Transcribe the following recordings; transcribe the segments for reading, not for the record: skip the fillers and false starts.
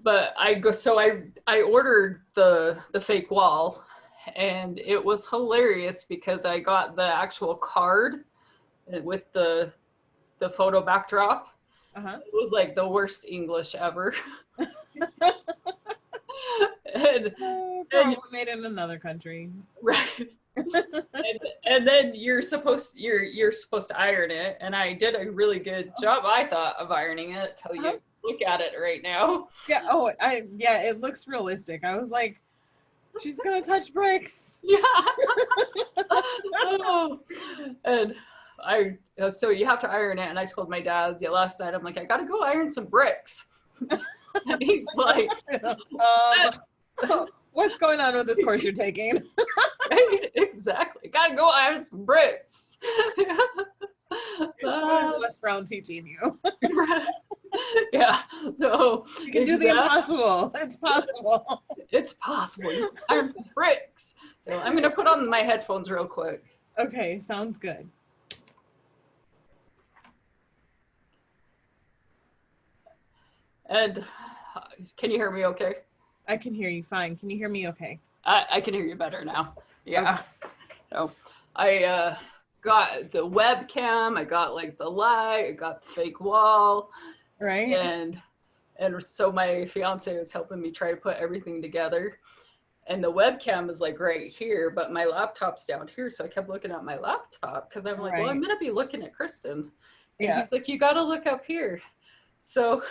But I ordered the fake wall, and it was hilarious because I got the actual card with the photo backdrop. Uh-huh. It was like the worst English ever. and and Probably made in another country. right. And then you're supposed to iron it, and I did a really good job, I thought, of ironing it till Uh-huh. you look at it right now. Yeah. Oh, yeah, it looks realistic. I was like, she's gonna touch bricks. Yeah. Oh. And I so you have to iron it, and I told my dad last night, I'm like, I gotta go iron some bricks. And he's like, What's going on with this course you're taking? right, exactly, gotta go iron some bricks. What is Les Brown teaching you? Yeah, no, You can do the impossible. It's possible. It's possible. You can iron some bricks. So I'm gonna put on my headphones real quick. Okay, sounds good. And can you hear me okay? I can hear you fine. Can you hear me okay? I can hear you better now. Yeah. Okay. So I got the webcam, I got like the light, I got the fake wall, Right? and so my fiance was helping me try to put everything together. And the webcam is like right here, but my laptop's down here. So I kept looking at my laptop because I'm like, well, I'm gonna be looking at Kristin. And Yeah. he's like, you gotta look up here. So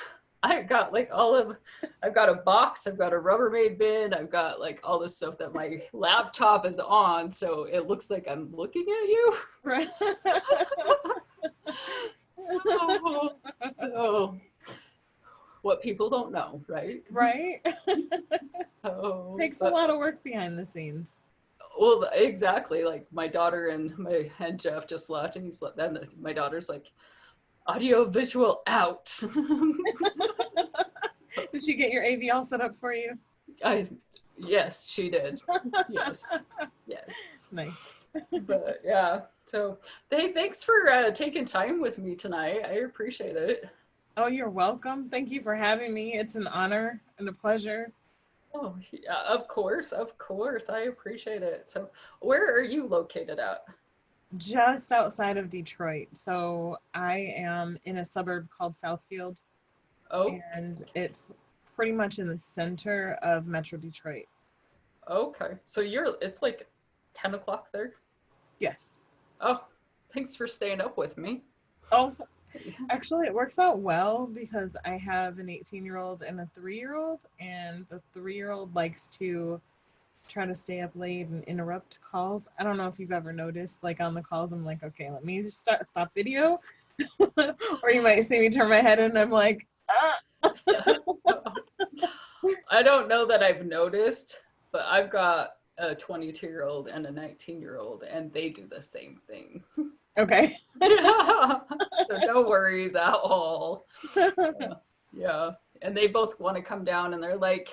I've got a box, I've got a Rubbermaid bin, I've got like all this stuff that my laptop is on, so it looks like I'm looking at you. Right. Oh, oh, what people don't know, right? Right? Oh, Takes a lot of work behind the scenes. well, exactly. Like my daughter and Jeff just left, and then my daughter's like, audio visual out. Did she get your AV all set up for you? Yes, she did. Yes, yes. Nice. But yeah, so hey, thanks for taking time with me tonight. I appreciate it. Oh, you're welcome. Thank you for having me. It's an honor and a pleasure. Oh, yeah, of course, of course. I appreciate it. So, where are you located at? Just outside of Detroit. So I am in a suburb called Southfield, Oh, and it's pretty much in the center of Metro Detroit. okay. So it's like 10 o'clock there? Yes. Oh, thanks for staying up with me. Oh, actually, it works out well because I have an 18-year-old and a 3-year-old, and the 3-year-old likes to try to stay up late and interrupt calls. I don't know if you've ever noticed, like on the calls, I'm like, okay, let me just stop video. Or you might see me turn my head and I'm like, I don't know that I've noticed, but I've got a 22-year-old and a 19-year-old, and they do the same thing. okay. So no worries at all. Yeah. And they both want to come down, and they're like,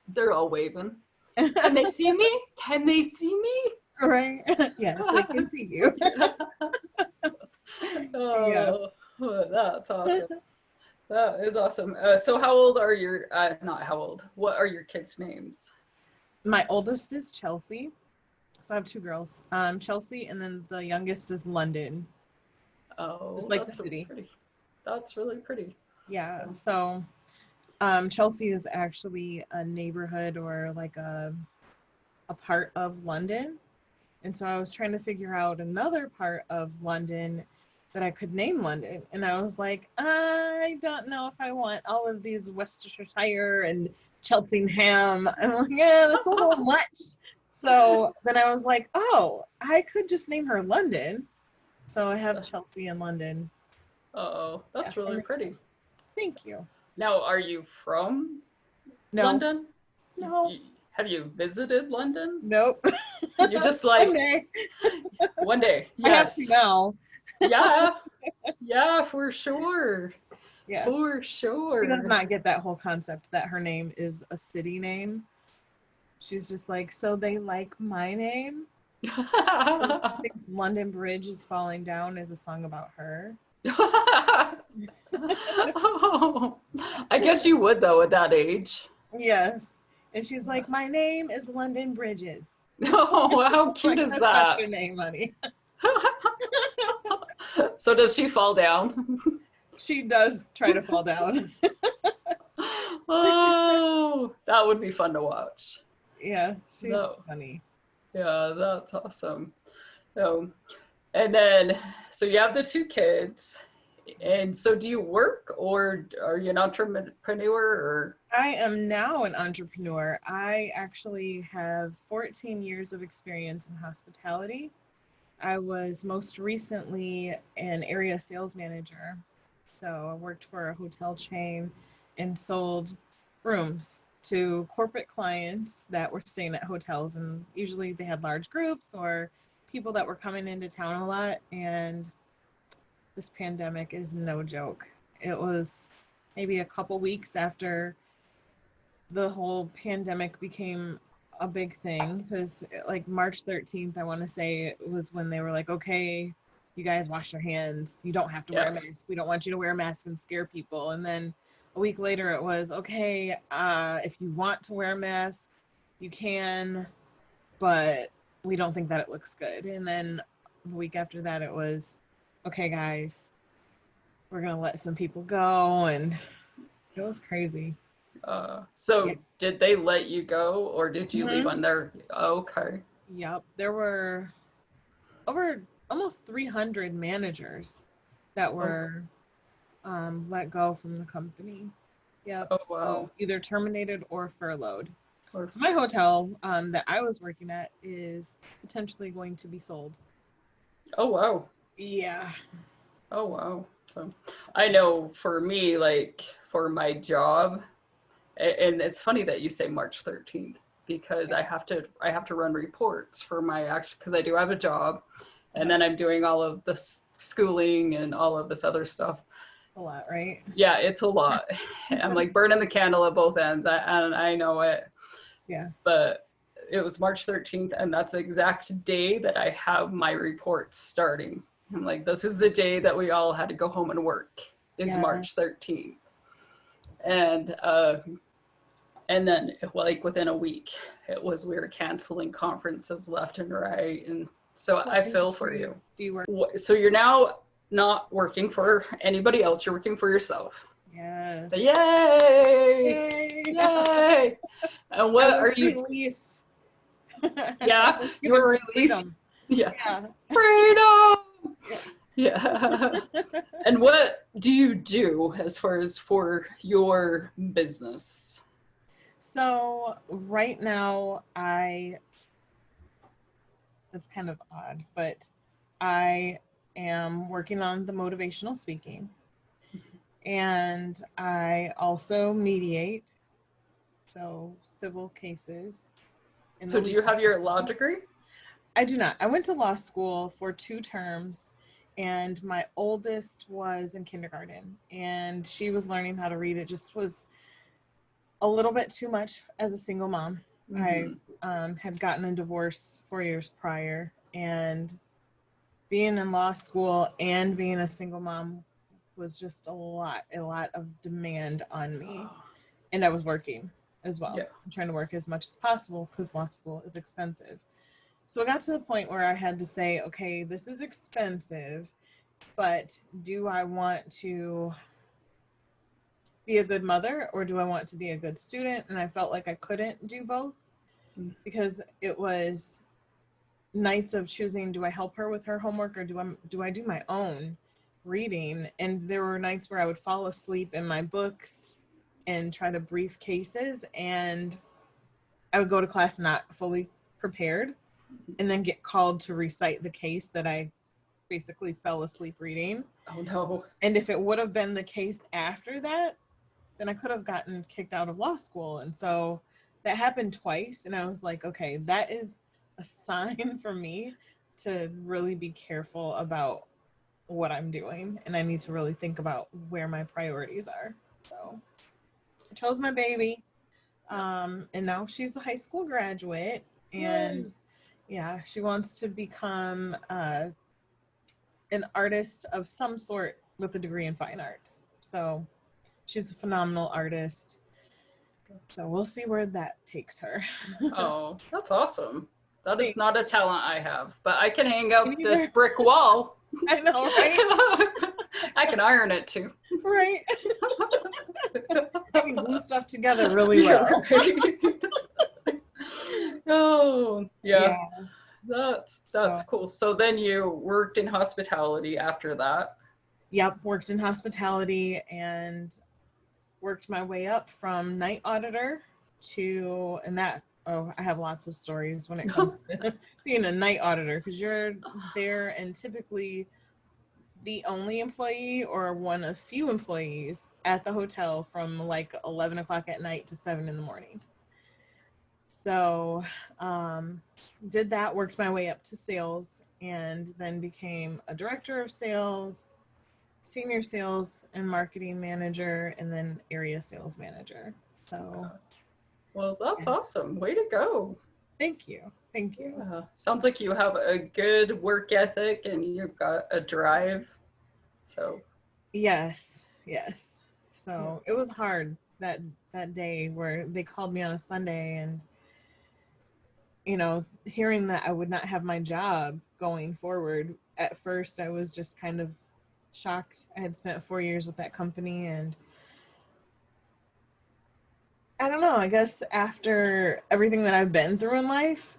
they're all waving. Can they see me? Can they see me? Right. Yes, I can see you. Oh, that's awesome. That is awesome. So how old are your, not how old, what are your kids' names? My oldest is Chelsea. So I have 2 girls. Chelsea, and then the youngest is London. Oh, Just like the that's city. pretty. That's really pretty. Yeah. So Chelsea is actually a neighborhood or like a part of London. And so I was trying to figure out another part of London that I could name London. And I was like, I don't know if I want all of these Worcestershire and Cheltenham. I'm like, yeah, that's a little much. So then I was like, oh, I could just name her London. So I have Chelsea and London. Oh, that's Yeah. really pretty. Thank you. Now, are you from No, London? no, Have you visited London? nope. You're just One like, day. one day. I have to Yes. now. Yeah. Yeah, for sure. Yeah. For She does sure. not get that whole concept that her name is a city name. She's just like, so they like my name? She thinks London Bridge is Falling Down is a song about her. Oh, I guess you would though at that age. Yes. And she's like, my name is London Bridges. Oh, how cute Like, is that's not that? your name, honey. So does she fall down? She does try to fall down. Oh, that would be fun to watch. Yeah, she's No, funny. yeah, that's awesome. So, and then, so you have the two kids, and so do you work or are you an entrepreneur or? I am now an entrepreneur. I actually have 14 years of experience in hospitality. I was most recently an area sales manager. So I worked for a hotel chain and sold rooms to corporate clients that were staying at hotels. And usually they had large groups or people that were coming into town a lot. And this pandemic is no joke. It was maybe a couple weeks after the whole pandemic became a big thing, because like March 13th, I want to say, it was when they were like, okay, you guys wash your hands, you don't have to wear a mask, we don't want you to wear a mask and scare people. And then a week later it was, okay, if you want to wear a mask you can, but we don't think that it looks good. And then the week after that it was, okay guys, we're gonna let some people go. And it was crazy. So Yeah. did they let you go or did you leave Mm-hmm. on their, okay. Yep. There were over almost 300 managers that Oh, were let go from the company. Yep. oh So wow. either terminated or furloughed. Or, So my hotel that I was working at is potentially going to be sold. oh wow. Yeah. Oh wow. So I know for me, like for my job, and it's funny that you say March 13th because Yeah. I have to run reports for my actual, because I do have a job, and Yep. then I'm doing all of this schooling and all of this other stuff. A lot, right? Yeah, it's a lot. I'm like burning the candle at both ends, and I know it. Yeah. But it was March 13th, and that's the exact day that I have my reports starting. I'm like, this is the day that we all had to go home and work. Is Yeah. March 13th, and then like within a week, it was we were canceling conferences left and right, and so What I feel for industry you. do you work? So you're now not working for anybody else; you're working for yourself. Yes. Yay! Yay. Yay! And I what was are you? released. I Yeah, was you given were some released. freedom. Yeah, Yeah. freedom. Yeah. Yeah. And what do you do as far as for your business? So right now, it's kind of odd, but I am working on the motivational speaking, and I also mediate, so civil cases in the So, do legal you have your law system. degree? I do not. I went to law school for 2 terms, and my oldest was in kindergarten, and she was learning how to read. It just was a little bit too much as a single mom. I Mm-hmm. had gotten a divorce 4 years prior, and being in law school and being a single mom was just a lot of demand on me. Oh, And I was working as well. yeah. I'm trying to work as much as possible because law school is expensive. So it got to the point where I had to say, okay, this is expensive, but do I want to be a good mother or do I want to be a good student? And I felt like I couldn't do both because it was nights of choosing, do I help her with her homework or do I do my own reading? And there were nights where I would fall asleep in my books and try to brief cases, and I would go to class not fully prepared and then get called to recite the case that I basically fell asleep reading. Oh no. And if it would have been the case after that, then I could have gotten kicked out of law school. And so that happened twice. And I was like, okay, that is a sign for me to really be careful about what I'm doing. And I need to really think about where my priorities are. So I chose my baby. And now she's a high school graduate. And Yay. yeah, she wants to become an artist of some sort, with a degree in fine arts. So she's a phenomenal artist. So we'll see where that takes her. Oh, that's awesome. That is Thanks. not a talent I have, but I can hang up Me this neither. brick wall. I know, right? I can iron it too. Right. I can glue stuff together really You're well. right. Oh, yeah. Yeah. That's So, cool. So then you worked in hospitality after that. yep, worked in hospitality and worked my way up from night auditor to, and that, oh, I have lots of stories when it comes to being a night auditor, because you're there and typically the only employee or one of few employees at the hotel from like 11 o'clock at night to 7 in the morning. So did that, worked my way up to sales, and then became a director of sales, senior sales and marketing manager, and then area sales manager. So, well, that's yeah. awesome. Way to go. Thank you. Thank you. Yeah. Sounds like you have a good work ethic and you've got a drive. So, Yes, yes. So it was hard that day where they called me on a Sunday, and hearing that I would not have my job going forward. At first, I was just kind of shocked. I had spent 4 years with that company, and I don't know, I guess after everything that I've been through in life,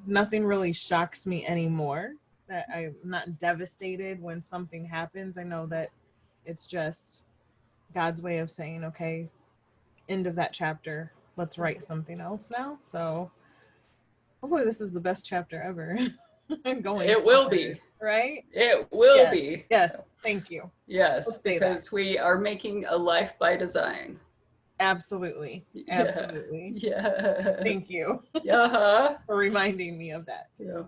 nothing really shocks me anymore. That I'm not devastated when something happens. I know that it's just God's way of saying, okay, end of that chapter. Let's write something else now. So hopefully this is the best chapter ever going it will forward, be. right? It will Yes. be. Yes. Thank you. Yes, Let's say because that. we are making a life by design. Absolutely. Yeah. Absolutely. Yes. Thank you Yeah. for reminding me of that. Yeah.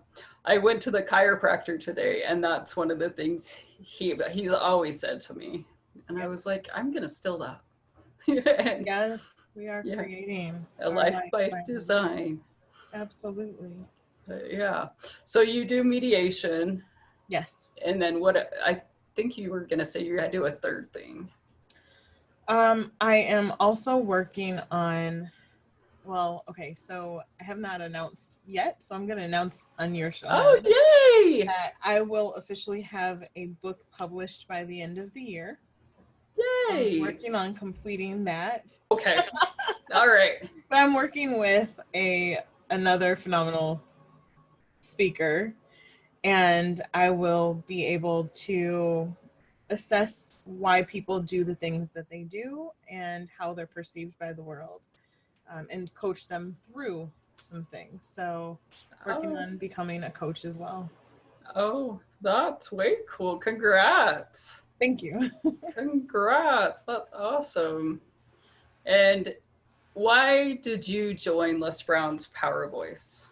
I went to the chiropractor today, and that's one of the things he's always said to me. And I Yep. was like, I'm gonna steal that. And Yes, we are yeah, creating a our life life by by design. absolutely. Yeah. So you do mediation, Yes. and then what? I think you were gonna say you had to do a third thing. I am also working on, well, okay, so I have not announced yet, so I'm going to announce on your show Oh, yay! that I will officially have a book published by the end of the year. So I'm Yay! working on completing that. Okay. All right. But I'm working with another phenomenal speaker, and I will be able to assess why people do the things that they do and how they're perceived by the world, and coach them through some things. So working on becoming a coach as well. Oh, that's way cool. Congrats. Thank you. Congrats. That's awesome. And why did you join Les Brown's Power Voice?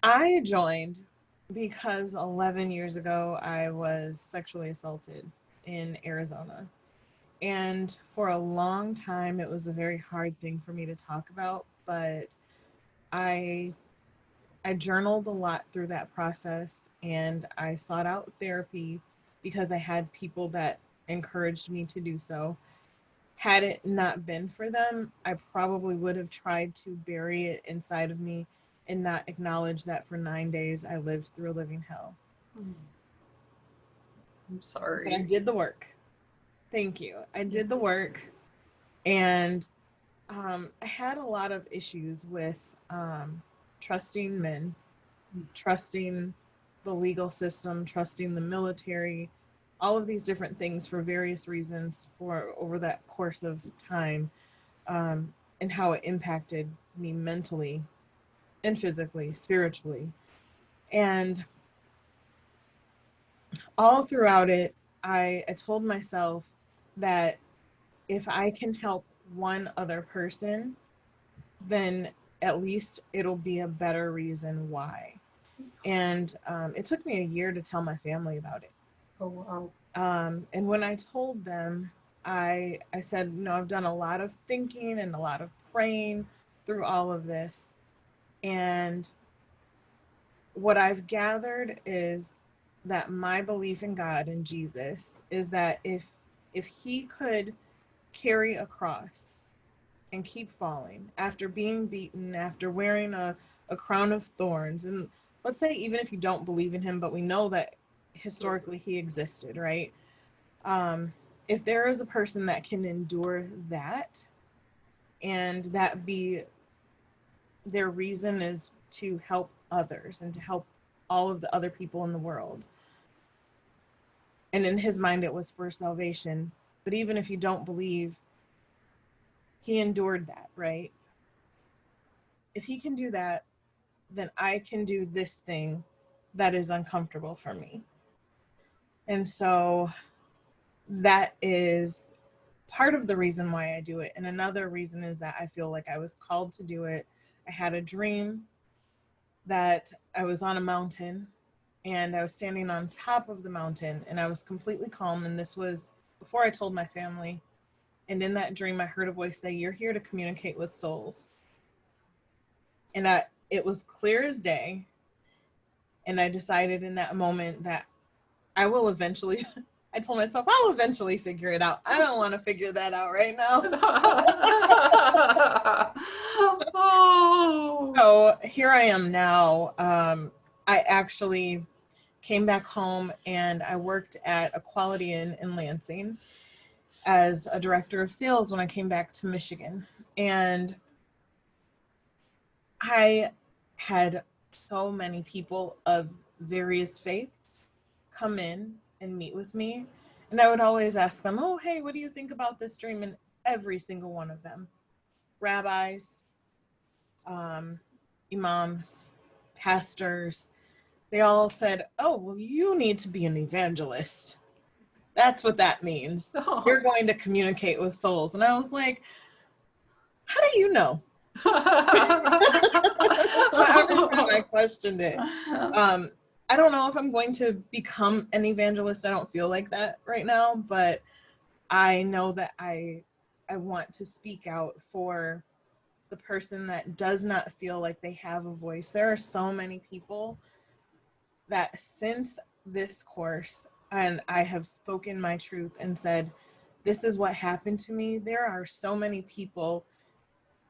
I joined because 11 years ago I was sexually assaulted in Arizona. And for a long time, it was a very hard thing for me to talk about, but I I journaled a lot through that process, and I sought out therapy because I had people that encouraged me to do so. Had it not been for them, I probably would have tried to bury it inside of me and not acknowledge that for 9 days I lived through a living hell. I'm sorry. But I did the work. Thank you. I did the work, and I had a lot of issues with trusting men, trusting the legal system, trusting the military, all of these different things for various reasons for over that course of time, and how it impacted me mentally and physically, spiritually. And all throughout it, I told myself that if I can help one other person, then at least it'll be a better reason why. And it took me a year to tell my family about it. Oh, wow. And when I told them, I said, I've done a lot of thinking and a lot of praying through all of this. And what I've gathered is that my belief in God and Jesus is that if he could carry a cross and keep falling after being beaten, after wearing a crown of thorns, and let's say even if you don't believe in him, but we know that historically he existed, right? If there is a person that can endure that, and that be their reason is to help others and to help all of the other people in the world, and in his mind it was for salvation, but even if you don't believe, he endured that, right? If he can do that, then I can do this thing that is uncomfortable for me. And so that is part of the reason why I do it. And another reason is that I feel like I was called to do it. I had a dream that I was on a mountain and I was standing on top of the mountain and I was completely calm. And this was before I told my family. And in that dream, I heard a voice say, "You're here to communicate with souls." And it was clear as day. And I decided in that moment that I will eventually, I told myself, I'll eventually figure it out. I don't want to figure that out right now. Oh. So here I am now. I actually came back home and I worked at a Quality Inn in Lansing as a director of sales when I came back to Michigan. And I had so many people of various faiths come in and meet with me. And I would always ask them, "Oh, hey, what do you think about this dream?" And every single one of them, rabbis, imams, pastors, they all said, "Oh, well, you need to be an evangelist. That's what that means. You're going to communicate with souls." And I was like, "How do you know?" So every time I questioned it, I don't know if I'm going to become an evangelist. I don't feel like that right now, but I know that I want to speak out for the person that does not feel like they have a voice. There are so many people that since this course, and I have spoken my truth and said, "This is what happened to me." There are so many people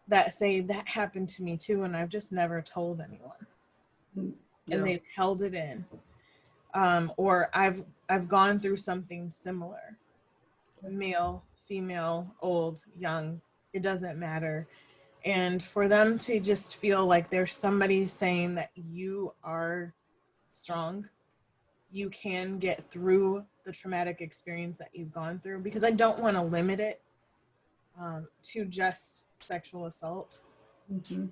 that say that happened to me too, and I've just never told anyone. Yeah. And they've held it in. Or I've gone through something similar. Male, female, old, young, it doesn't matter. And for them to just feel like there's somebody saying that you are strong, you can get through the traumatic experience that you've gone through, because I don't want to limit it to just sexual assault. Mm-hmm.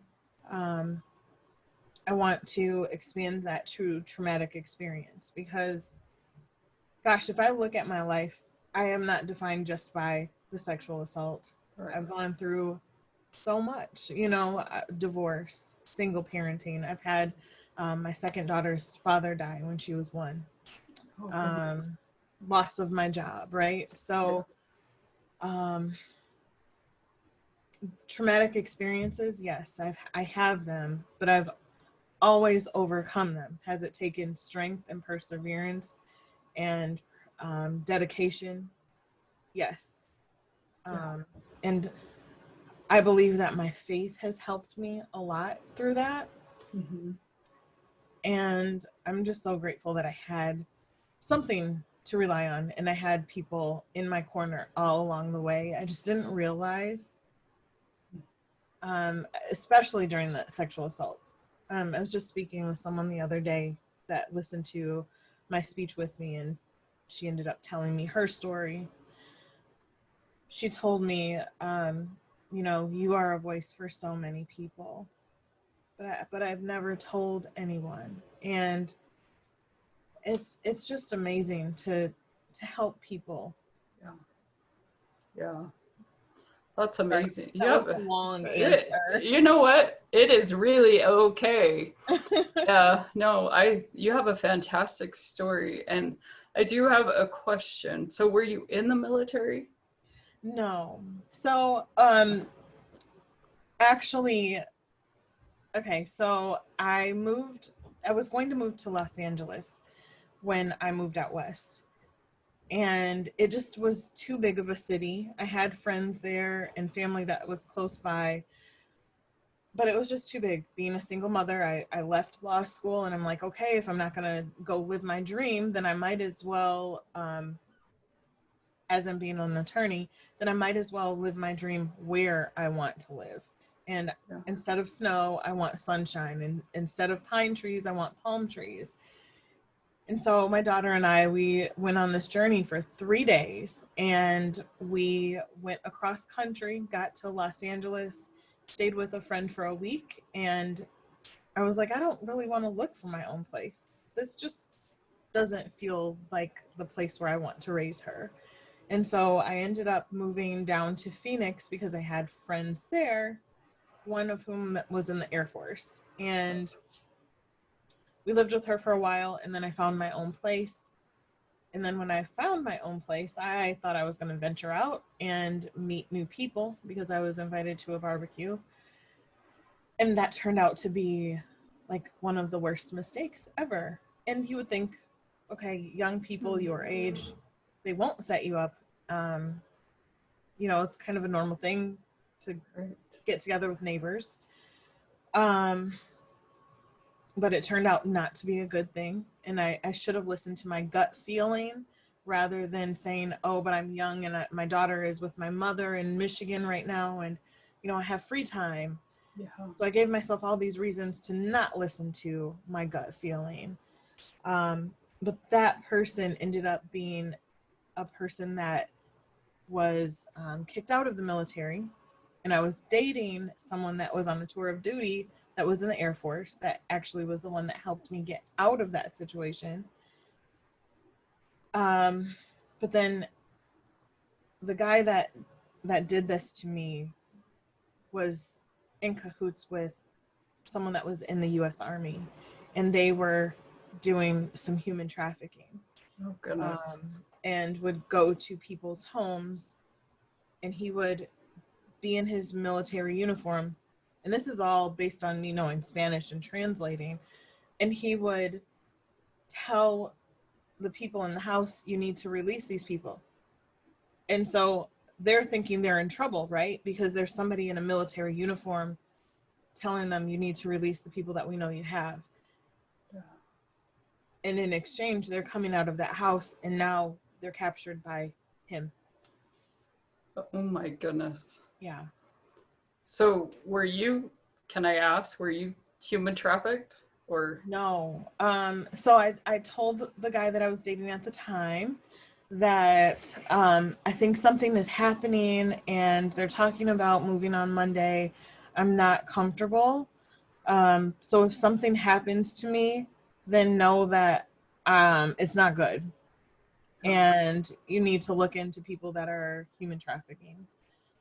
I want to expand that to traumatic experience, because gosh, if I look at my life, I am not defined just by the sexual assault. Right. I've gone through so much, divorce, single parenting. I've had my second daughter's father die when she was 1. Loss of my job, right? So traumatic experiences, yes, I have them, but I've always overcome them. Has it taken strength and perseverance and dedication? Yes. And I believe that my faith has helped me a lot through that. Mm-hmm. And I'm just so grateful that I had something to rely on, and I had people in my corner all along the way. I just didn't realize, especially during the sexual assault. I was just speaking with someone the other day that listened to my speech with me, and she ended up telling me her story. She told me, you are a voice for so many people, but I've never told anyone. And it's just amazing to help people. Yeah. That's amazing. That was a long answer. You know what? It is really okay. Yeah, no, you have a fantastic story. And I do have a question. So were you in the military? No. So, actually, okay, so I was going to move to Los Angeles when I moved out west. And it just was too big of a city. I had friends there and family that was close by, but it was just too big. Being a single mother, I left law school and I'm like, okay, if I'm not going to go live my dream, then I might as well, as I'm being an attorney, then I might as well live my dream where I want to live. And Yeah. instead of snow, I want sunshine. And instead of pine trees, I want palm trees. And so my daughter and I, we went on this journey for 3 days, and we went across country, got to Los Angeles, stayed with a friend for a week. And I was like, I don't really want to look for my own place. This just doesn't feel like the place where I want to raise her. And so I ended up moving down to Phoenix because I had friends there, one of whom was in the Air Force. And we lived with her for a while, and then I found my own place. And then when I found my own place, I thought I was going to venture out and meet new people because I was invited to a barbecue. And that turned out to be like one of the worst mistakes ever. And you would think, okay, young people your age, they won't set you up. It's kind of a normal thing to get together with neighbors. But it turned out not to be a good thing. And I should have listened to my gut feeling rather than saying, oh, but I'm young and my daughter is with my mother in Michigan right now. And, I have free time. Yeah. So I gave myself all these reasons to not listen to my gut feeling. But that person ended up being a person that was kicked out of the military. And I was dating someone that was on a tour of duty that was in the Air Force that actually was the one that helped me get out of that situation. But then the guy that did this to me was in cahoots with someone that was in the U.S. Army, and they were doing some human trafficking. Oh, goodness. And would go to people's homes, and he would be in his military uniform. And this is all based on me knowing Spanish and translating. And he would tell the people in the house, you need to release these people. And so they're thinking they're in trouble, right? Because there's somebody in a military uniform telling them you need to release the people that we know you have. Yeah. And in exchange, they're coming out of that house and now they're captured by him. Oh my goodness. Yeah. So can I ask, were you human trafficked or? No. So I told the guy that I was dating at the time that I think something is happening and they're talking about moving on Monday. I'm not comfortable. So if something happens to me, then know that it's not good. And you need to look into people that are human trafficking.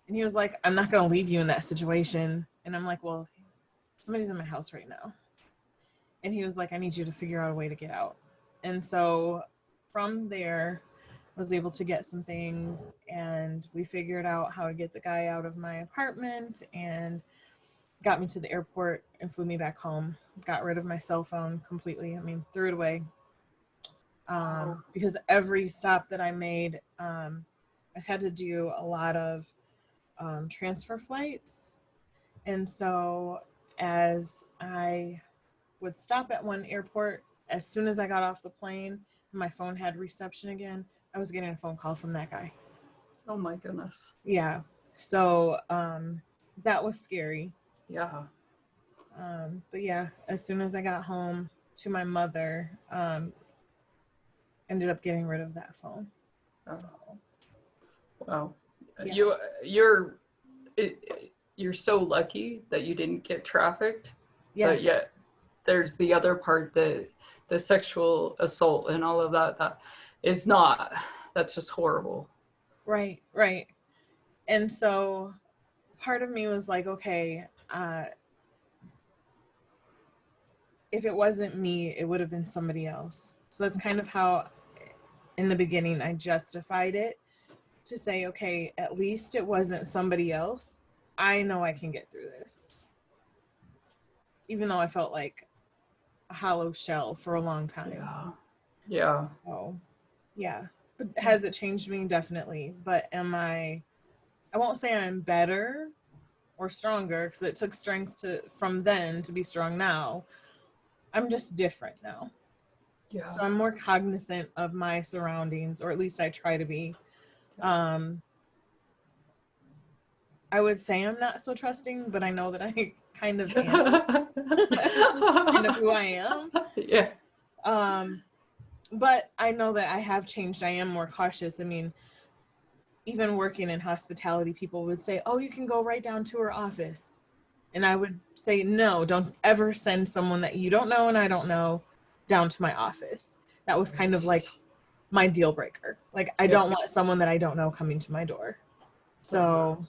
And he was like, I'm not going to leave you in that situation. And I'm like, well, somebody's in my house right now. And he was like, I need you to figure out a way to get out. And so from there, I was able to get some things, and we figured out how to get the guy out of my apartment and got me to the airport and flew me back home. Got rid of my cell phone completely. I mean, threw it away. Because every stop that I made, I had to do a lot of transfer flights. And so as I would stop at one airport, as soon as I got off the plane, my phone had reception again, I was getting a phone call from that guy. Oh my goodness. Yeah. So that was scary. Yeah. But yeah, as soon as I got home to my mother, ended up getting rid of that phone. Oh. Wow. Yeah. You're so lucky that you didn't get trafficked. Yeah. But yet there's the other part, the sexual assault and all of that is not. That's just horrible. Right. And so part of me was like, okay, if it wasn't me, it would have been somebody else. So that's kind of how in the beginning I justified it, to say, okay, at least it wasn't somebody else. I know I can get through this. Even though I felt like a hollow shell for a long time. Yeah. Yeah. Oh, yeah. But has it changed me? Definitely. But I won't say I'm better or stronger because it took strength from then to be strong now. I'm just different now. Yeah. So I'm more cognizant of my surroundings, or at least I try to be. Um, I would say I'm not so trusting, but I know that I kind of am. It's just kind of who I am. Yeah. But I know that I have changed. I am more cautious. I mean, even working in hospitality, people would say, "Oh, you can go right down to her office." And I would say, "No, don't ever send someone that you don't know and I don't know down to my office." That was kind of like my deal breaker. Like, I Yeah. don't want someone that I don't know coming to my door. So,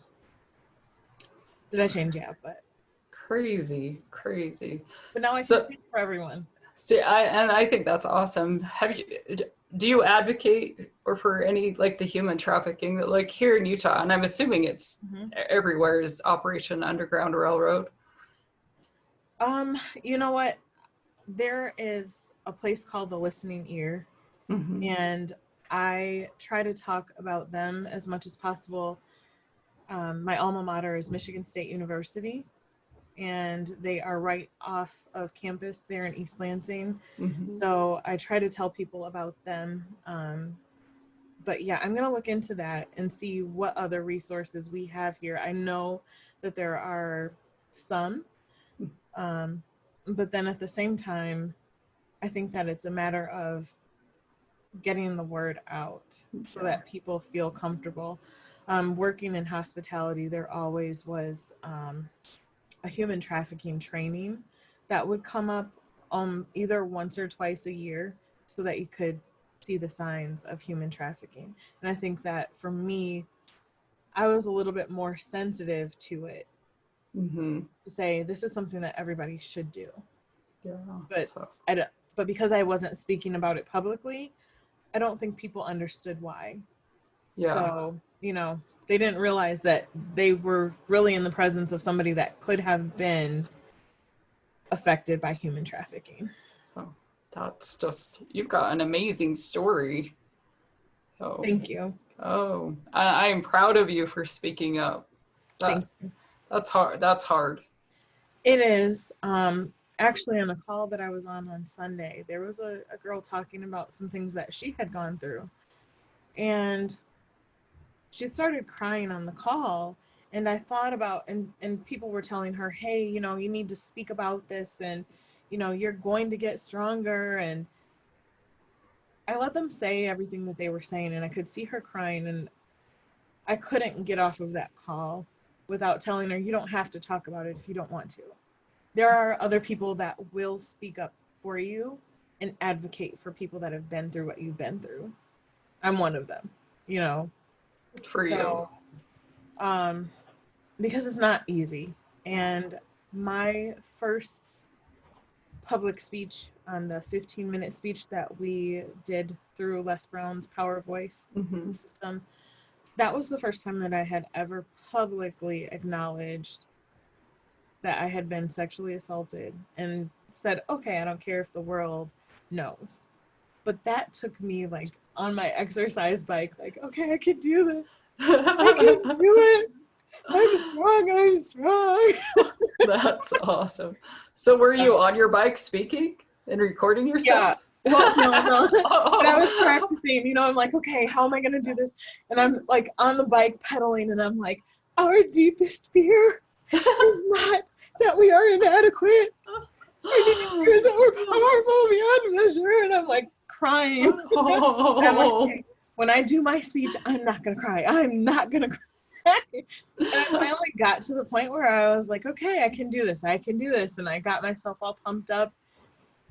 did I change? Yeah, Crazy. but now I can So, speak for everyone. see, I think that's awesome. Do you advocate or for any like the human trafficking that like here in Utah, and I'm assuming it's Mm-hmm. everywhere, is Operation Underground Railroad? You know what? There is a place called the Listening Ear, Mm-hmm. and I try to talk about them as much as possible. My alma mater is Michigan State University, and they are right off of campus there in East Lansing. Mm-hmm. So I try to tell people about them. But yeah, I'm going to look into that and see what other resources we have here. I know that there are some, um, but then at the same time, I think that it's a matter of getting the word out so Yeah. that people feel comfortable. Working in hospitality, there always was a human trafficking training that would come up either once or twice a year so that you could see the signs of human trafficking. And I think that for me, I was a little bit more sensitive to it Mm-hmm. to say this is something that everybody should do. Yeah. But So, I don't, but because I wasn't speaking about it publicly, I don't think people understood why. yeah. So, they didn't realize that they were really in the presence of somebody that could have been affected by human trafficking. So that's just, you've got an amazing story. Oh, Thank you. I am proud of you for speaking up. That Thank you. that's hard. That's hard. It is. Actually, on a call that I was on Sunday, there was a girl talking about some things that she had gone through. And she started crying on the call. And I thought about, and people were telling her, hey, you need to speak about this and, you're going to get stronger. And I let them say everything that they were saying. And I could see her crying. And I couldn't get off of that call without telling her, you don't have to talk about it if you don't want to. There are other people that will speak up for you and advocate for people that have been through what you've been through. I'm one of them, Good for you. So, because it's not easy. And my first public speech on the 15-minute speech that we did through Les Brown's Power Voice Mm-hmm. system, that was the first time that I had ever publicly acknowledged that I had been sexually assaulted and said, okay, I don't care if the world knows. But that took me like on my exercise bike, like, okay, I can do this. I can do it. I'm strong. That's awesome. So were you on your bike speaking and recording yourself? Yeah. Well, no. But I was Oh. practicing, I'm like, okay, how am I going to do this? And I'm like on the bike pedaling and I'm like, our deepest fear is not that we are inadequate. Our deepest fear is that we're powerful beyond measure. And I'm like crying. And I'm like, okay, when I do my speech, I'm not going to cry. I'm not going to cry. And I finally got to the point where I was like, okay, I can do this. I can do this. And I got myself all pumped up.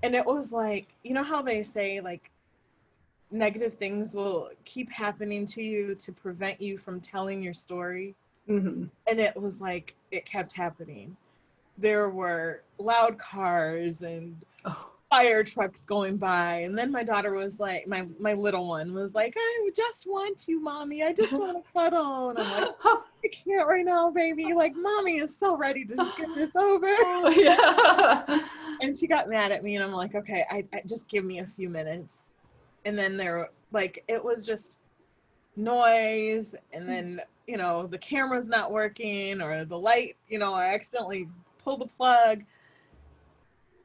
And it was like, how they say like negative things will keep happening to you to prevent you from telling your story. Mm-hmm. And it was like, it kept happening. There were loud cars and fire trucks going by. And then my daughter was like, my little one was like, I just want you, mommy. I just want to cuddle. And I'm like, I can't right now, baby. Like, mommy is so ready to just get this over. Oh, yeah. And she got mad at me and I'm like, okay, I just give me a few minutes. and then there, like, it was just noise, and then, you know, the camera's not working, or the light, you know, I accidentally pulled the plug.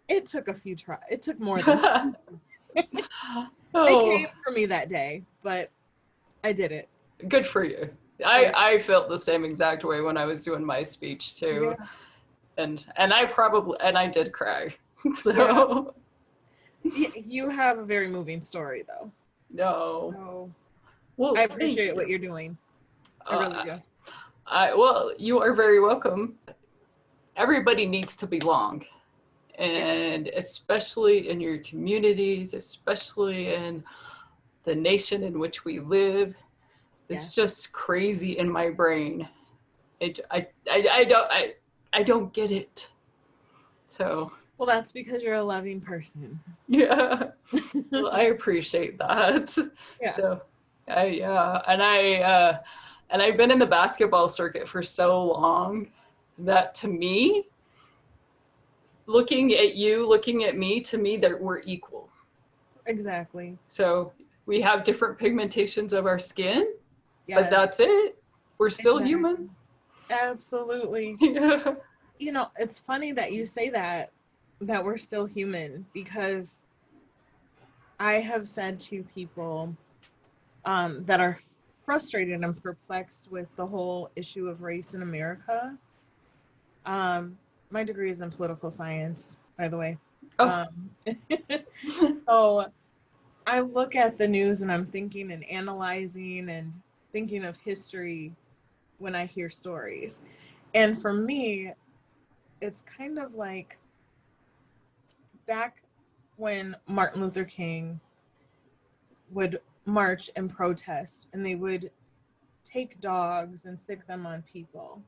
It took a few tries. It took more than they came for me that day, but I did it. Good for you. I felt the same exact way when I was doing my speech too. Yeah. And I did cry. So you have a very moving story though. No. So Well, I appreciate what you're doing. I really do. Well, you are very welcome. Everybody needs to belong. And especially in your communities, especially in the nation in which we live, it's just crazy in my brain. I don't get it. So. Well, that's because you're a loving person. Yeah. Well, I appreciate that. Yeah. So, and I've been in the basketball circuit for so long that, to me, looking at you, looking at me, to me, that we're equal. Exactly. So we have different pigmentations of our skin, but that's it. We're still human. Absolutely. Yeah. You know, it's funny that you say that we're still human, because I have said to people that are frustrated and perplexed with the whole issue of race in America. My degree is in political science, by the way. Oh. So I look at the news and I'm thinking and analyzing and thinking of history when I hear stories. And for me, it's kind of like back when Martin Luther King would march and protest, and they would take dogs and sick them on people.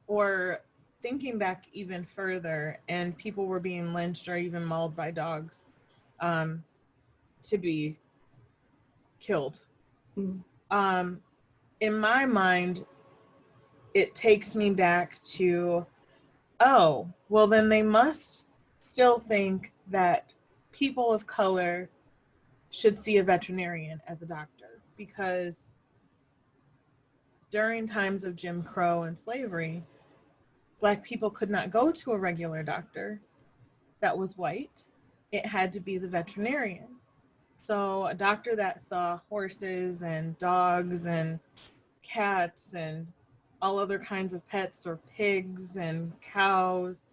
Or thinking back even further, and people were being lynched or even mauled by dogs to be killed. Mm. In my mind, it takes me back to, oh, well, then they must still think that people of color should see a veterinarian as a doctor, because during times of Jim Crow and slavery, Black people could not go to a regular doctor that was white. It had to be the veterinarian. So a doctor that saw horses and dogs and cats and all other kinds of pets, or pigs and cows,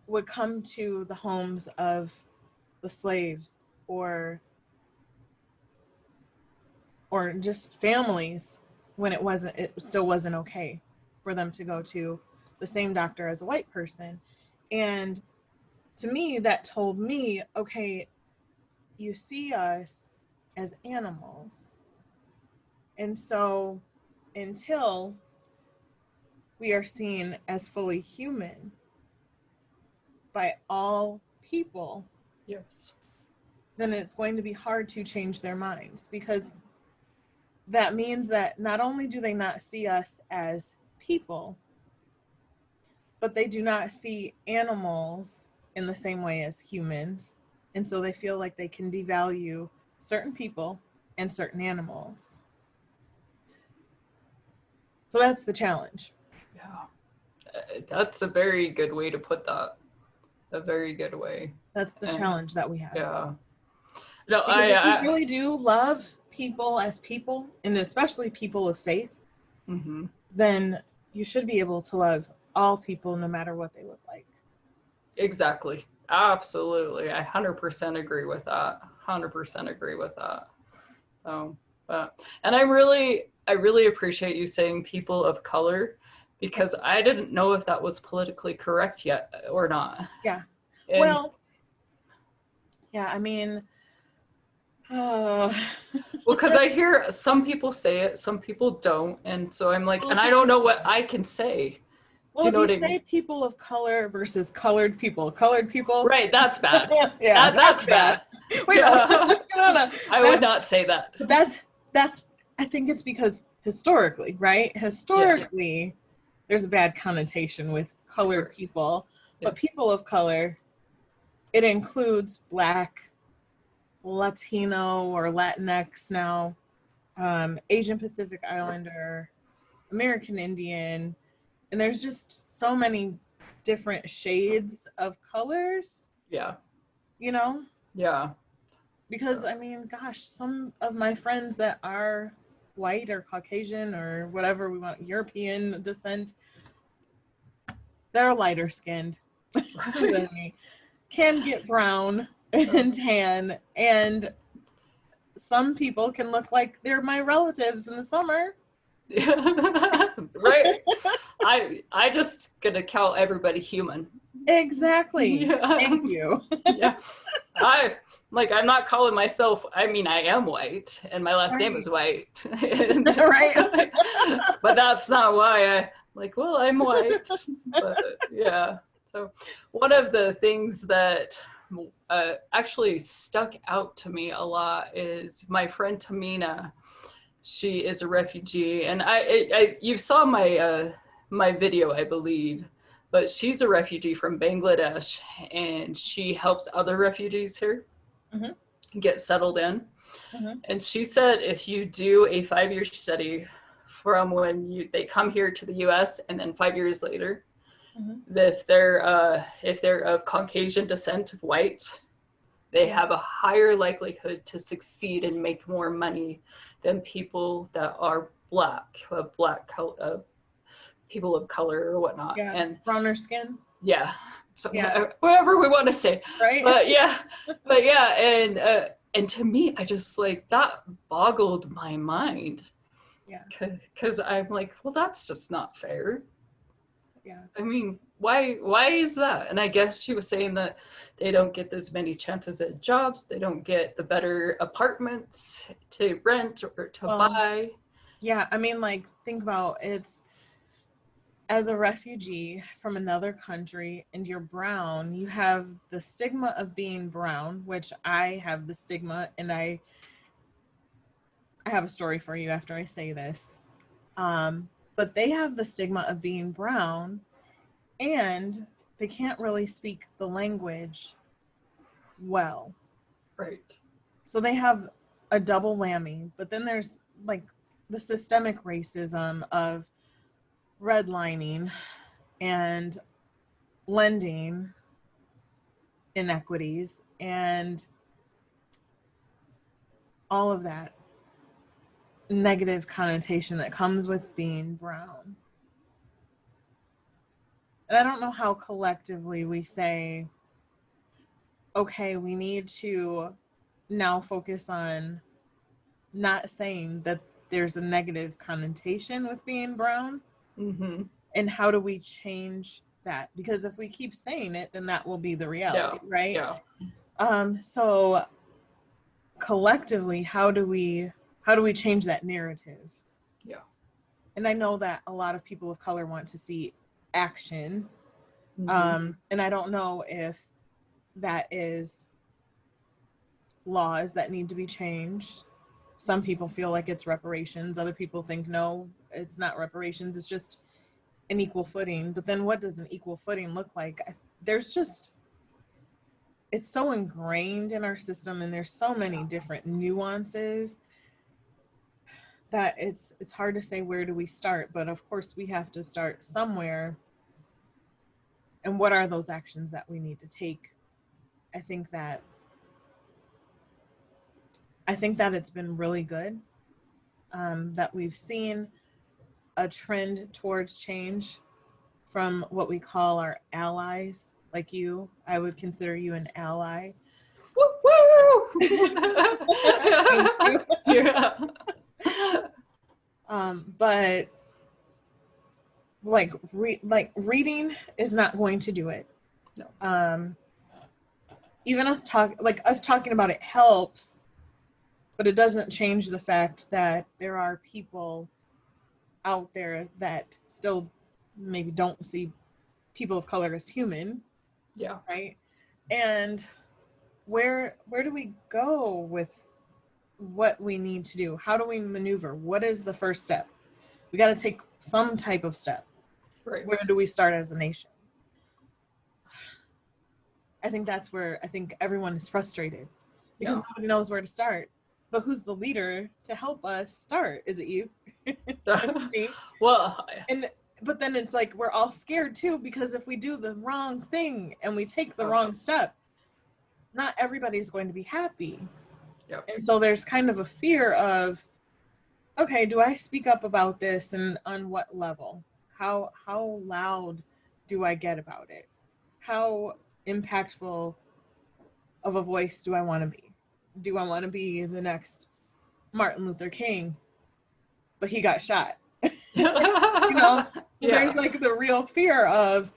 would come to the homes of the slaves, or just families, when it still wasn't okay for them to go to the same doctor as a white person. And to me, that told me, okay, you see us as animals. And so until we are seen as fully human by all people, yes, then it's going to be hard to change their minds, because that means that not only do they not see us as people, but they do not see animals in the same way as humans. And so they feel like they can devalue certain people and certain animals. So that's the challenge. Yeah. That's a very good way to put that. A very good way. That's the challenge that we have. Yeah. No, if you really do love people as people, and especially people of faith, then you should be able to love all people no matter what they look like. Exactly. Absolutely. I 100% agree with that. 100% agree with that. And I really appreciate you saying people of color, because I didn't know if that was politically correct yet or not. Yeah. Well, yeah, I mean, well, because I hear some people say it, some people don't, and so I'm like, and I don't know what I can say. Well, if you say people of color versus colored people, right? That's bad. Yeah, that's bad. Wait, no. I would not say that. But that's. I think it's because historically, right? Historically, there's a bad connotation with colored people, but people of color, it includes Black, Latino or Latinx now, Asian Pacific Islander, American Indian, and there's just so many different shades of colors, Yeah. you know? Yeah. Because I mean, gosh, some of my friends that are white or Caucasian or whatever we want, European descent, that are lighter skinned than me, can get brown and tan, and some people can look like they're my relatives in the summer. Right. I just gonna count everybody human. Exactly. Yeah. Thank you. Yeah. I'm not calling myself, I mean, I am white and my last name is White. Right. But that's not why I'm white. But yeah. So one of the things that actually stuck out to me a lot is my friend Tamina. She is a refugee, and you saw my video, I believe, but she's a refugee from Bangladesh, and she helps other refugees here get settled in. And she said if you do a 5-year study from when they come here to the U.S. and then 5 years later, if they're of Caucasian descent, white, they have a higher likelihood to succeed and make more money than people that are people of color or whatnot. Yeah, and browner skin. Yeah, so whatever we want to say, right? But and to me, I just that boggled my mind. Yeah, because I'm like, well, that's just not fair. Yeah, I mean, why is that? And I guess she was saying that they don't get as many chances at jobs, they don't get the better apartments to rent or to buy. Yeah, I mean, think about it's, as a refugee from another country and you're brown, you have the stigma of being brown, which I have the stigma, and I have a story for you after I say this. But they have the stigma of being brown, and they can't really speak the language well. Right. So they have a double whammy. But then there's the systemic racism of redlining and lending inequities and all of that negative connotation that comes with being brown. And I don't know how collectively we say, okay, we need to now focus on not saying that there's a negative connotation with being brown. And how do we change that? Because if we keep saying it, then that will be the reality, right? Yeah. So collectively, how do we change that narrative? Yeah. And I know that a lot of people of color want to see action. And I don't know if that is laws that need to be changed. Some people feel like it's reparations. Other people think, no, it's not reparations. It's just an equal footing. But then what does an equal footing look like? There's just, it's so ingrained in our system, and there's so many different nuances that it's hard to say where do we start. But of course we have to start somewhere. And what are those actions that we need to take? I think that it's been really good that we've seen a trend towards change from what we call our allies, like you. I would consider you an ally. Woo! Yeah. But reading is not going to do it. No. Even us talking about it helps, but it doesn't change the fact that there are people out there that still maybe don't see people of color as human. Yeah. Right. And where do we go with what we need to do? How do we maneuver? What is the first step? We got to take some type of step. Right. Where do we start as a nation? I think that's where I think everyone is frustrated. because nobody knows where to start. But who's the leader to help us start? Is it you? Me? Well, but then it's like we're all scared too, because if we do the wrong thing and we take the wrong step, not everybody's going to be happy. Yep. And so there's kind of a fear of, okay, do I speak up about this, and on what level? How loud do I get about it? How impactful of a voice do I want to be? Do I want to be the next Martin Luther King, but he got shot? You know, so there's like the real fear of,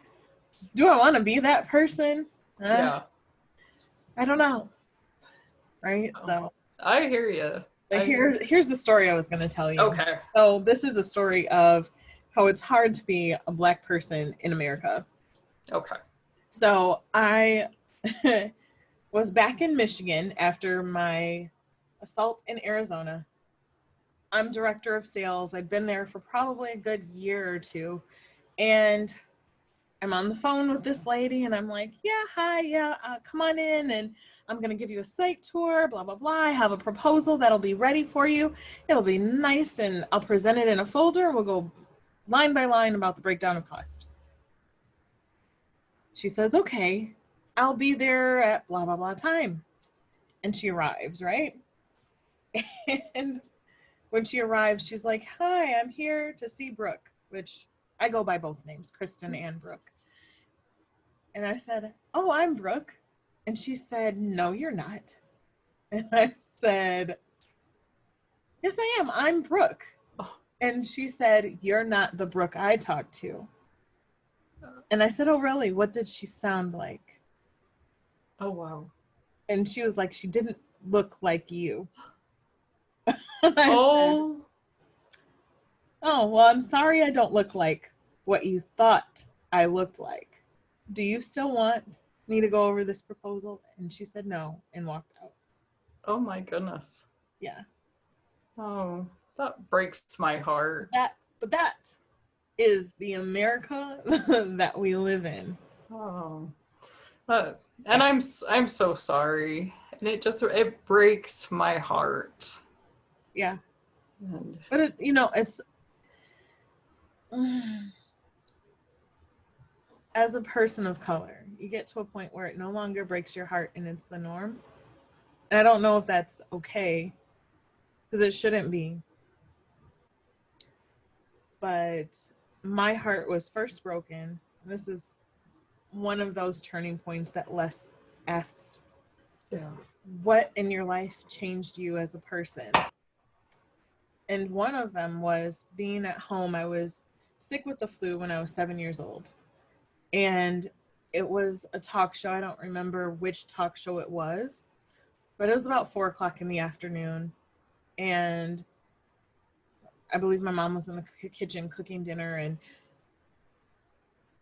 do I want to be that person? I don't know. Right? So I hear you. But here's the story I was going to tell you. Okay. So this is a story of how it's hard to be a Black person in America. Okay. So I was back in Michigan after my assault in Arizona. I'm director of sales. I'd been there for probably a good year or two. And I'm on the phone with this lady and I'm like, yeah, hi, yeah, come on in and I'm going to give you a site tour, blah, blah, blah. I have a proposal that'll be ready for you. It'll be nice and I'll present it in a folder and we'll go line by line about the breakdown of cost. She says, okay, I'll be there at blah, blah, blah time. And she arrives, right? And when she arrives, she's like, hi, I'm here to see Brooke, which I go by both names, Kristin and Brooke. And I said, oh, I'm Brooke. And she said, no, you're not. And I said, yes, I am. I'm Brooke. And she said, you're not the Brooke I talked to. And I said, oh, really? What did she sound like? Oh, wow. And she was like, she didn't look like you. Oh. Said, oh, well, I'm sorry I don't look like what you thought I looked like. Do you still want me to go over this proposal? And she said no and walked out. Oh my goodness. Yeah. Oh, that breaks my heart. But that is the America that we live in. Oh. And I'm so sorry. And it breaks my heart. Yeah. But it's as a person of color, you get to a point where it no longer breaks your heart and it's the norm. And I don't know if that's okay, because it shouldn't be. But my heart was first broken. This is one of those turning points that Les asks. Yeah. What in your life changed you as a person? And one of them was being at home. I was sick with the flu when I was 7 years old. And it was a talk show. I don't remember which talk show it was, but it was about 4:00 in the afternoon. And I believe my mom was in the kitchen cooking dinner. And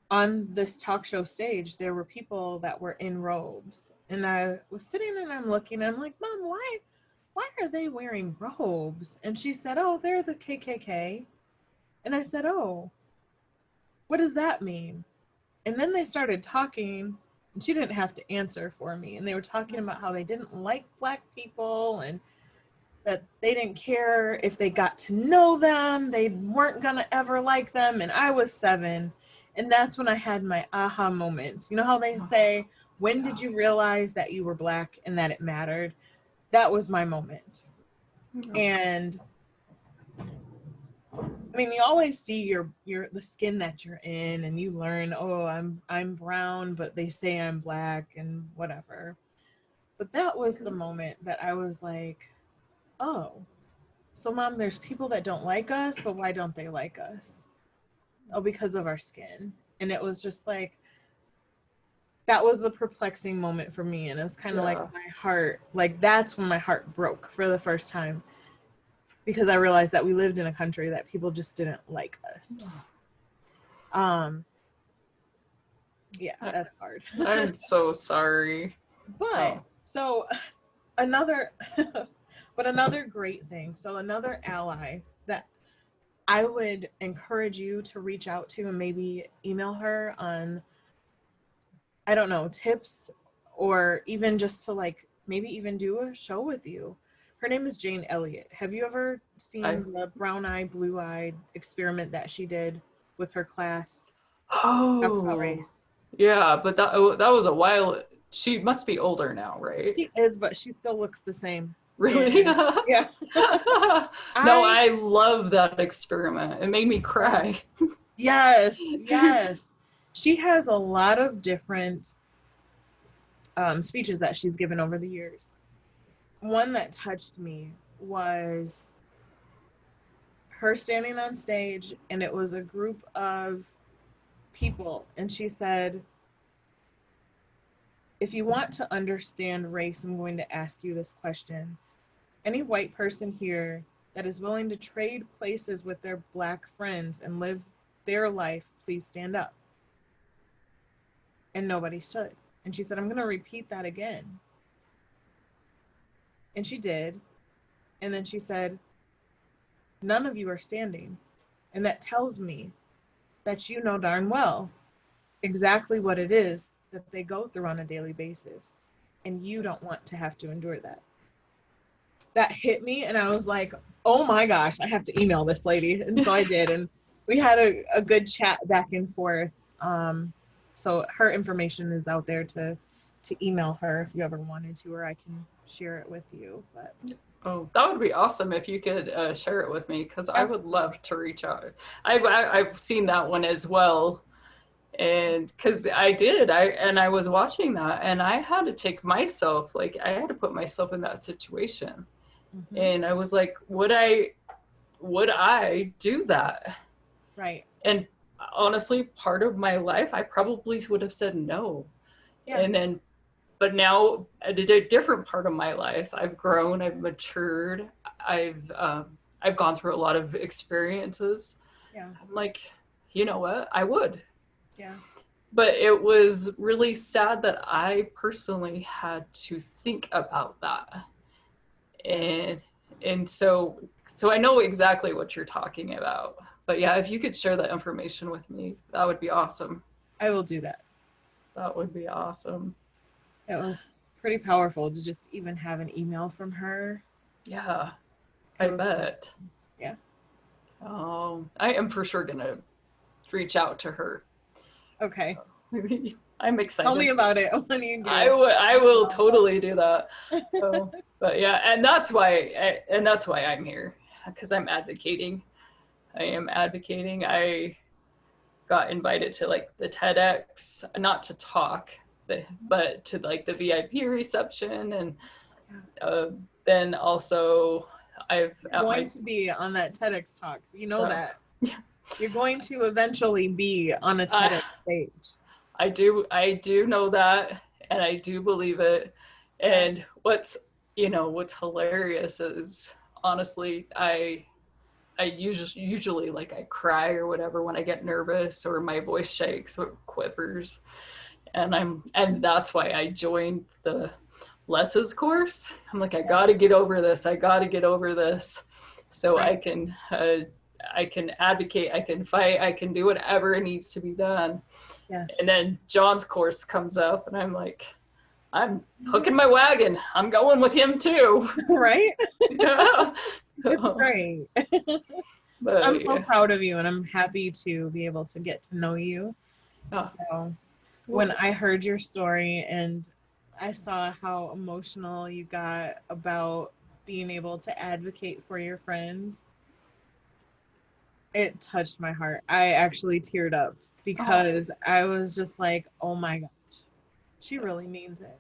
on this talk show stage, there were people that were in robes. And I was sitting and I'm looking and I'm like, Mom, why are they wearing robes? And she said, oh, they're the KKK. And I said, oh, what does that mean? And then they started talking, and she didn't have to answer for me. And they were talking about how they didn't like Black people and that they didn't care if they got to know them. They weren't going to ever like them. And I was 7. And that's when I had my aha moment. You know how they say, when did you realize that you were Black and that it mattered? That was my moment. And I mean, you always see the skin that you're in, and you learn, oh, I'm brown, but they say I'm Black and whatever. But that was the moment that I was like, oh, so Mom, there's people that don't like us, but why don't they like us? Oh, because of our skin. And it was just like, that was the perplexing moment for me. And it was kind of like my heart, like that's when my heart broke for the first time. Because I realized that we lived in a country that people just didn't like us. Yeah, that's hard. I'm so sorry. But so another great thing. So another ally that I would encourage you to reach out to and maybe email her on, I don't know, tips, or even just to like maybe even do a show with you. Her name is Jane Elliott. Have you ever I seen the brown eye, blue eyed experiment that she did with her class? Talks about Oh, race. yeah, but that was a while. She must be older now, right? She is, but she still looks the same. Really? And yeah, No, I I love that experiment. It made me yeah. cry. Yes, yes. She has a lot of different speeches that she's given over the years. One that touched me was her standing on stage, and it was a group of people, and she said, if you want to understand race, I'm going to ask you this question. Any white person here that is willing to trade places with their black friends and live their life, please stand up. And nobody stood. And she said, I'm going to repeat that again. And she did. And then she said, none of you are standing. And that tells me that you know darn well exactly what it is that they go through on a daily basis. And you don't want to have to endure that. That hit me, and I was like, oh my gosh, I have to email this lady. And so I did. And we had a good chat back and forth. So her information is out there to email her if you ever wanted to, or I can share it with you. But Oh, that would be awesome if you could share it with me, because I would absolutely. love to reach out. I've seen that one as well, and because I was watching that, and I had to take myself, like I had to put myself in that situation, Mm-hmm. and I was like, would I do that? Right. And honestly, part of my life, I probably would have said no, Yeah. and then but now at a different part of my life, I've grown, I've matured, I've gone through a lot of experiences. Yeah. I'm like, you know what, I would. Yeah. But it was really sad that I personally had to think about that. Yeah. And and so I know exactly what you're talking about. But yeah, if you could share that information with me, that would be awesome. I will do that. That would be awesome. It was pretty powerful to just even have an email from her. Yeah, It I was, bet. yeah. I am for sure gonna reach out to her. Okay. I'm Tell me excited. about it when you I will do. totally do that. So, but yeah, and that's why I'm here, because I'm advocating. I am advocating. I got invited to like the TEDx, not to talk, but to like the VIP reception, and uh, then also I've You're at going my to be on that TEDx talk. You know uh, that. You're going to eventually be on a I TEDx stage. I do know that, and I do believe it. Yeah. And what's hilarious is, honestly, I usually like I cry or whatever when I get nervous or my voice shakes or quivers, and that's why I joined the Less's course. I'm like, I Yeah. got to get over this. I got to get over this, so Right. I can advocate, I can fight, I can do whatever needs to be done. Yes. And then John's course comes up, and I'm like, I'm hooking my wagon. I'm going with him too. Right? Yeah. It's great. I'm But so yeah. proud of you, and I'm happy to be able to get to know you. Oh, So when well, I heard your story and I saw how emotional you got about being able to advocate for your friends, it touched my heart. I actually teared up oh, because I was just like, oh my gosh, she really means it.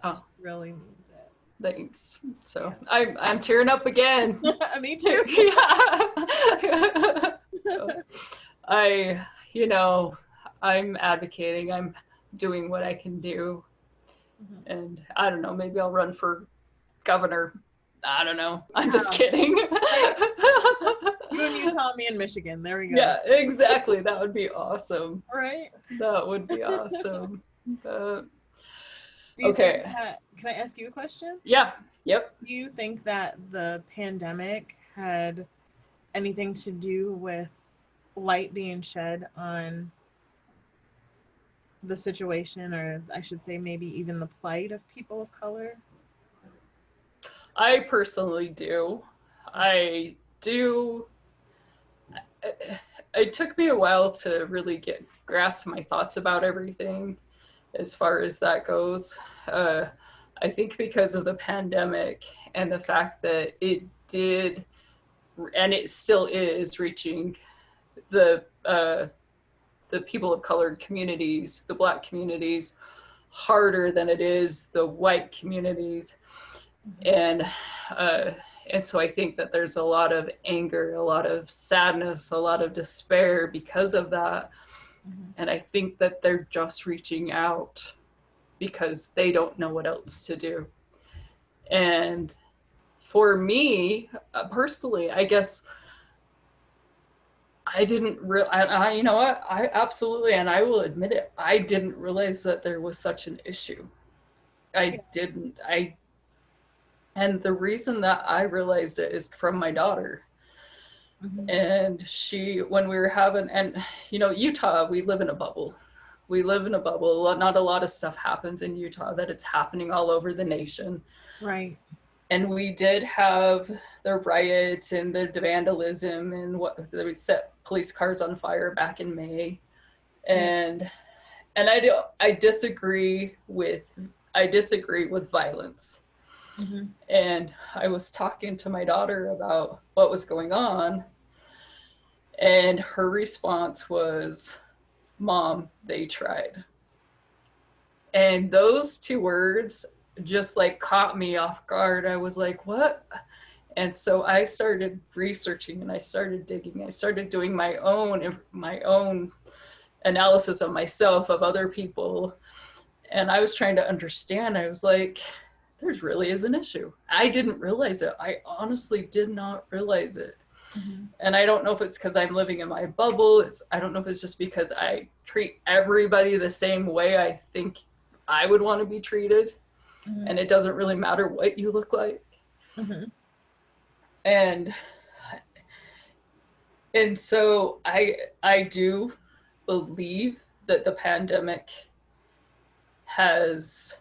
oh, She really means it. thanks. So I'm tearing up again. Yeah. Me too. Yeah. I, you know, I'm advocating. I'm doing what I can do, Mhm. and I don't know. Maybe I'll run for governor. I don't know. I'm just Yeah. kidding. Right. You and Utah, me in Michigan. There we go. Yeah, exactly. That would be awesome. All right. That would be awesome. Do you think Okay. that, can I ask you a question? Yeah. Yep. Do you think that the pandemic had anything to do with light being shed on the situation, or I should say maybe even the plight of people of color? I personally do. I do. It took me a while to really grasp my thoughts about everything as far as that goes. Uh, I think because of the pandemic and the fact that it did, and it still is, reaching the people of colored communities, the Black communities, harder than it is the white communities. And uh, and so I think that there's a lot of anger, a lot of sadness, a lot of despair because of that. And I think that they're just reaching out because they don't know what else to do. And for me, personally, I guess I didn't really, you know what, I absolutely, and I will admit it, I didn't realize that there was such an issue. I didn't. And the reason that I realized it is from my daughter. And when we were having, and you know, Utah, we live in a bubble. We live in a bubble. Not a lot of stuff happens in Utah that it's happening all over the nation. Right. And we did have the riots and the vandalism and what they set police cars on fire back in May. And I disagree with violence. And I was talking to my daughter about what was going on, and her response was, "Mom, they tried." And those two words just like caught me off guard. I was like, what? And so I started researching and I started digging. I started doing my own analysis of myself, of other people. And I was trying to understand. I was like, there's really is an issue. I didn't realize it. I honestly did not realize it. And I don't know if it's because I'm living in my bubble. I don't know if it's just because I treat everybody the same way I think I would want to be treated. And it doesn't really matter what you look like. And so I do believe that the pandemic has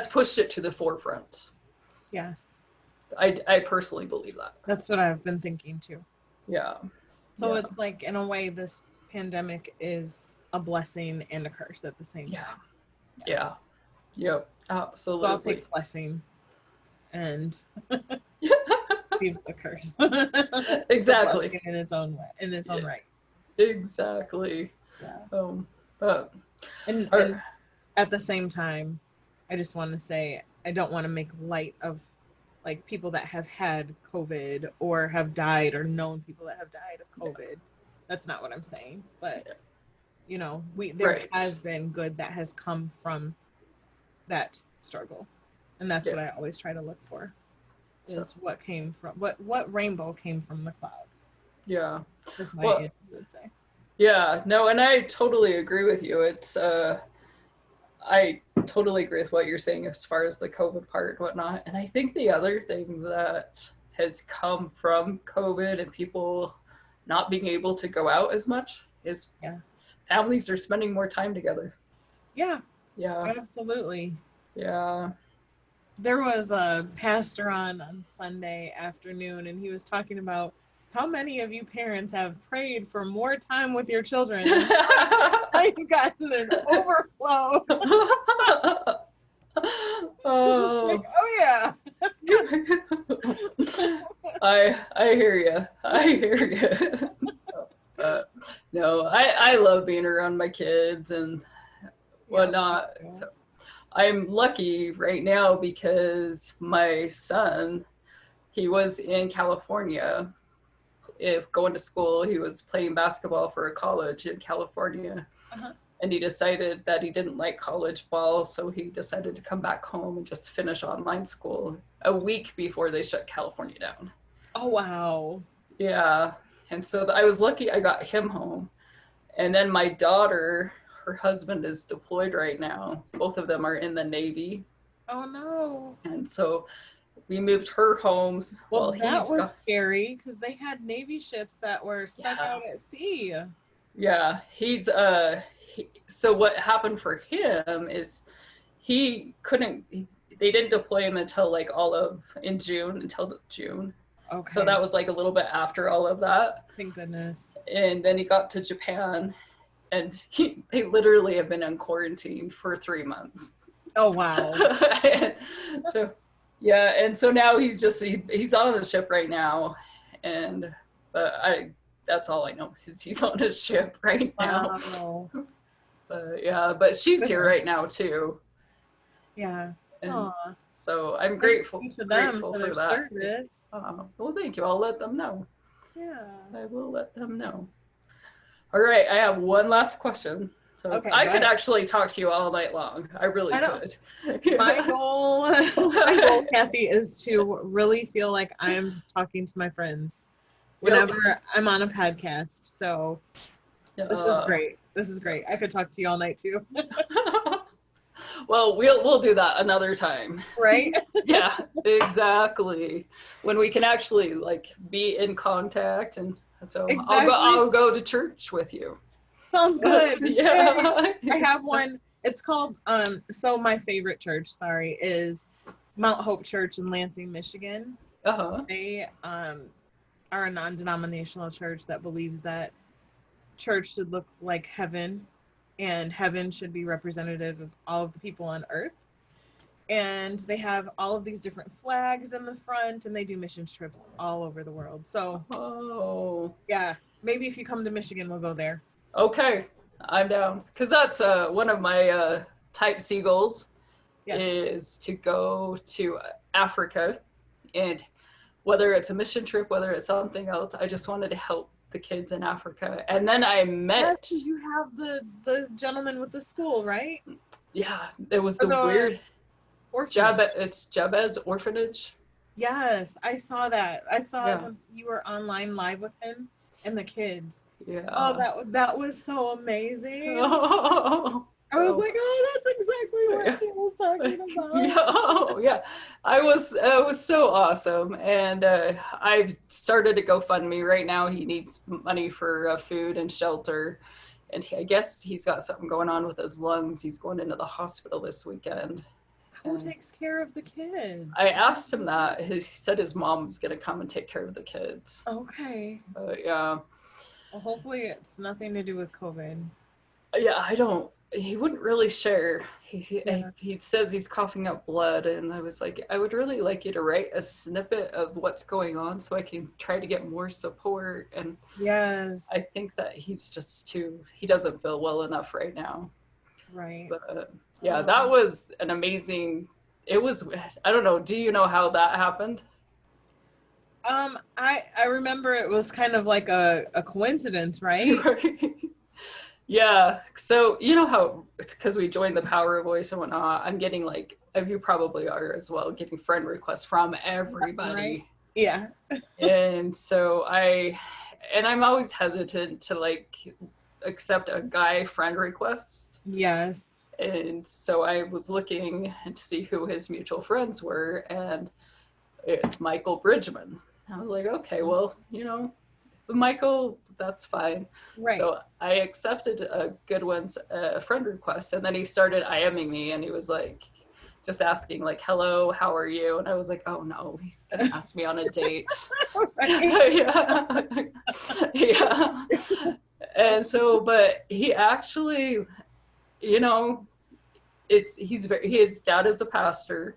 pushed it to the forefront. Yes. I personally believe that. That's what I've been thinking too. Yeah. So it's like, in a way, this pandemic is a blessing and a curse at the same time. Yeah. Yep. Absolutely. So I'll take blessing and leave the curse. Exactly. In its own way, in its own right. Exactly. Yeah. But and at the same time, I just want to say, I don't want to make light of like people that have had COVID or have died or known people that have died of COVID. That's not what I'm saying. But you know, there has been good that has come from that struggle, and that's what I always try to look for. Is what came from what rainbow came from the cloud. Yeah. As my aunt would say. Yeah. No, and I totally agree with you. It's I totally agree with what you're saying as far as the COVID part and whatnot. And I think the other thing that has come from COVID and people not being able to go out as much is families are spending more time together. Yeah. Yeah. Absolutely. Yeah. There was a pastor on Sunday afternoon, and he was talking about how many of you parents have prayed for more time with your children. I've gotten an overflow. Oh. Like, yeah. I hear you. I hear you. No, I love being around my kids and whatnot. Yeah. So I'm lucky right now because my son, he was in California going to school. He was playing basketball for a college in California. And he decided that he didn't like college ball, so he decided to come back home and just finish online school a week before they shut California down. Oh, wow. Yeah. And so I was lucky I got him home. And then my daughter, her husband is deployed right now. Both of them are in the Navy. Oh, no. And so we moved her home. Well, that was scary because they had Navy ships that were stuck out at sea. Yeah. So what happened for him is he couldn't, they didn't deploy him until like in June, until June. Okay. So that was like a little bit after all of that. Thank goodness. And then he got to Japan, and they literally have been in quarantine for 3 months. Oh wow. So yeah, and so now he's on the ship right now, and that's all I know is he's on a ship right now. Wow. But she's here right now too. Yeah. And so I'm grateful to them for their that. Service. Well, thank you. I'll let them know. Yeah. I will let them know. All right, I have one last question. So okay, I could actually talk to you all night long. I really could. My goal, Kathy, is to really feel like I'm just talking to my friends whenever I'm on a podcast. So this is great. This is great. I could talk to you all night too. Well, we'll do that another time. Right? Yeah, exactly. When we can actually like be in contact, and so exactly. I'll go to church with you. Sounds good. Yeah. I have one. It's called so my favorite church, is Mount Hope Church in Lansing, Michigan. They are a non-denominational church that believes that church should look like heaven, and heaven should be representative of all of the people on earth. And they have all of these different flags in the front, and they do missions trips all over the world. So yeah, maybe if you come to Michigan, we'll go there. Okay, I'm down, because that's one of my type C goals. Is to go to Africa, and whether it's a mission trip, whether it's something else, I just wanted to help the kids in Africa. And then I met you have the gentleman with the school, right? Yeah, it was the weird orphanage. It's Jabez Orphanage. Yes, I saw that. I saw when you were online live with him and the kids. Yeah. Oh, that was so amazing. I was like, oh, that's exactly what he was talking about. Yeah. It was so awesome. And I've started a GoFundMe right now. He needs money for food and shelter. And I guess he's got something going on with his lungs. He's going into the hospital this weekend. Who takes care of the kids? I asked him that. He said his mom's going to come and take care of the kids. Okay. Yeah. Well, hopefully it's nothing to do with COVID. Yeah, he wouldn't really share. He says he's coughing up blood, and I was like, I would really like you to write a snippet of what's going on so I can try to get more support. And yes, I think that he's just he doesn't feel well enough right now. Right. But yeah, that was an amazing, I don't know, do you know how that happened? I remember it was kind of like a coincidence, right? Yeah. So you know how it's because we joined the Power of Voice and whatnot. I'm getting like, you probably are as well, getting friend requests from everybody. Right. Yeah. And so I'm always hesitant to like accept a guy friend request. Yes. And so I was looking to see who his mutual friends were, and it's Michael Bridgman. I was like, okay, well, Michael, that's fine. Right. So I accepted a good one's friend request, and then he started IMing me, and he was like, just asking like, hello, how are you? And I was like, oh no, he's gonna ask me on a date. Yeah. And so, but he actually, his dad is a pastor,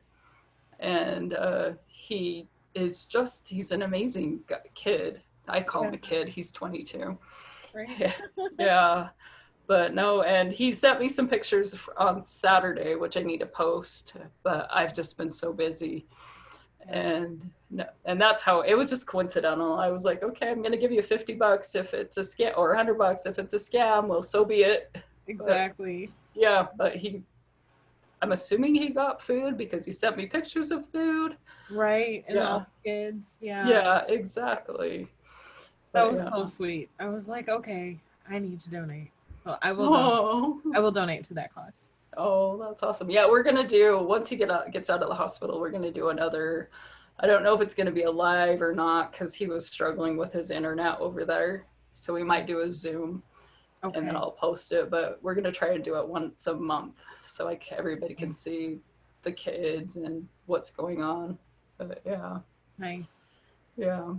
and he's an amazing kid. I call him a kid. He's 22. Right. Yeah. But no, and he sent me some pictures on Saturday, which I need to post, but I've just been so busy. And that's how it was, just coincidental. I was like, okay, I'm going to give you $50 if it's a scam, or $100 if it's a scam. Well, so be it. Exactly. But, yeah. But I'm assuming he got food because he sent me pictures of food. Right. And all the kids. Yeah. Yeah, exactly. That was so sweet. I was like, okay, I need to donate. So I will donate to that cause. Oh, that's awesome. Yeah, we're going to do, once he gets out of the hospital, we're going to do another, I don't know if it's going to be a live or not, because he was struggling with his internet over there. So we might do a Zoom, and then I'll post it. But we're going to try and do it once a month so like everybody can see the kids and what's going on. But yeah. Nice. Yeah.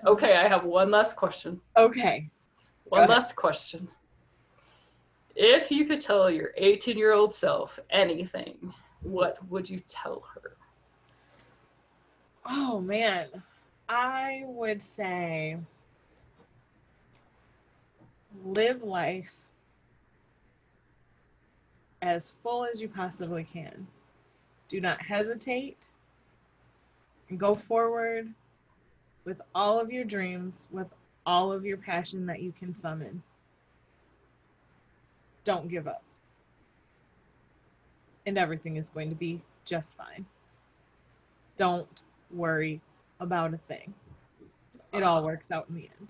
Okay, I have one last question. Okay. One last question. If you could tell your 18-year-old self anything, what would you tell her? Oh man, I would say live life as full as you possibly can. Do not hesitate and go forward with all of your dreams, with all of your passion that you can summon. Don't give up. And everything is going to be just fine. Don't worry about a thing. It all works out in the end.